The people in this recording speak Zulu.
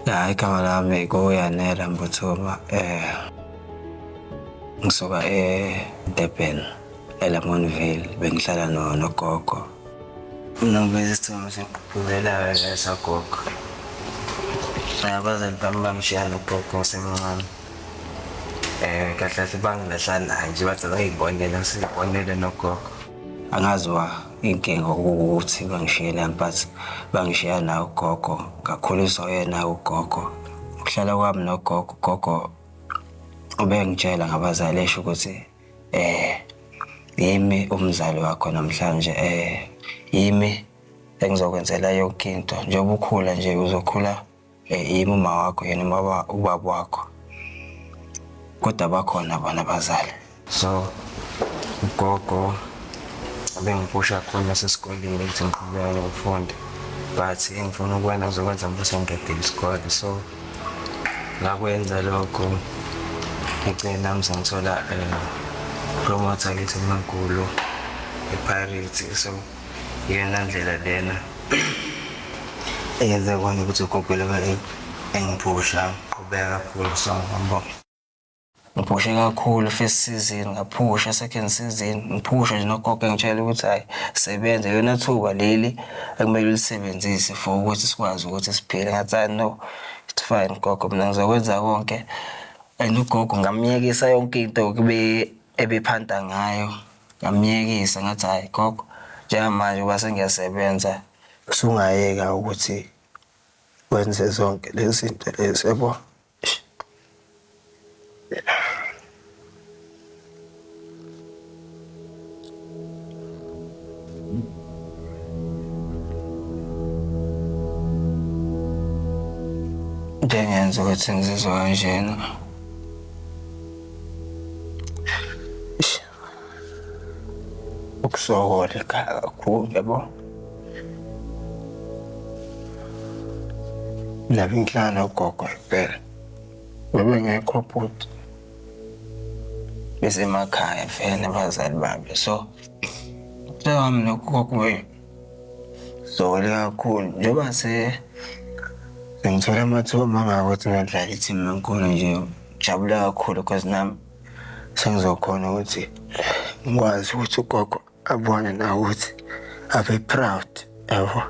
Ya, igama lami kuYanela Mbuthuma. Ngisuka eDurban, eLamontville, bengihlala nogogo. Mina ngiveza isithombe sengigqugquzelayo sagogo. Abazali bami bangishiya nogogo ngisemncane. Kahle kahle bangilahla naye nje bathi ngiyibonela siyibonele nogogo. Angaziwa inkinga ukuthi bangishiyelani but bangishiya naye ugogo, ngakhuliswa yena ugogo. Ukuhlala kwami nogogo, ugogo ubengitshela ngabazali esho ukuthi yimi umzali wakho namhlanje, yimi engizokwenzela yonke into. Njengoba ukhula nje uzokhula yimi uma wakho, yena ubaba wakho, kodwa bakhona bona abazali. So ugogo bengiphusha kakhulu nasesikoleni ukuthi ngiqhubeke ngifunde, but engifuna ukwenza ngizokwenza uma sengiqedile isikole. So ngakwenza lokho ngigcine nami sengithola promoter kithi eMankulu ePirates. So iyona ndlela lena eyenza kwami ukuthi ugogo engiphusha qhubeka kakhulu. So ngibonga, ngiphushe kakhulu first season, ngaphusha second season, ngiphusha nje nogogo engitshela ukuthi hayi sebenza, yona thuba leli ekumele ulisebenzise for ukuthi sikwazi ukuthi siphile. Ngathi hayi no, it's fine gogo, mina ngizokwenza konke. And ugogo ngamyekisa yonke into ebephanda ngayo, ngamyekisa ngathi hayi gogo, njengamanje uba sengiyasebenza, usungayeka ukuthi wenze zonke lezi zinto lezi, yabo. Njengenza ukuthi ngizizwe kanjena. Ukusokola ekhaya kakhulu, yabo. Mina bengihlala nogogo impela, bebengekho bhuti, besemakhaya vele abazali bami. So wami nogogo sokole kakhulu njengoba sengithola amathuba mangaka ukuthi ngadlala i-team enkulu nje, ngijabule kakhulu because nami sengizokhona ukuthi ngikwazi ukuthi ugogo abone nawe ukuthi abe proud, yabo.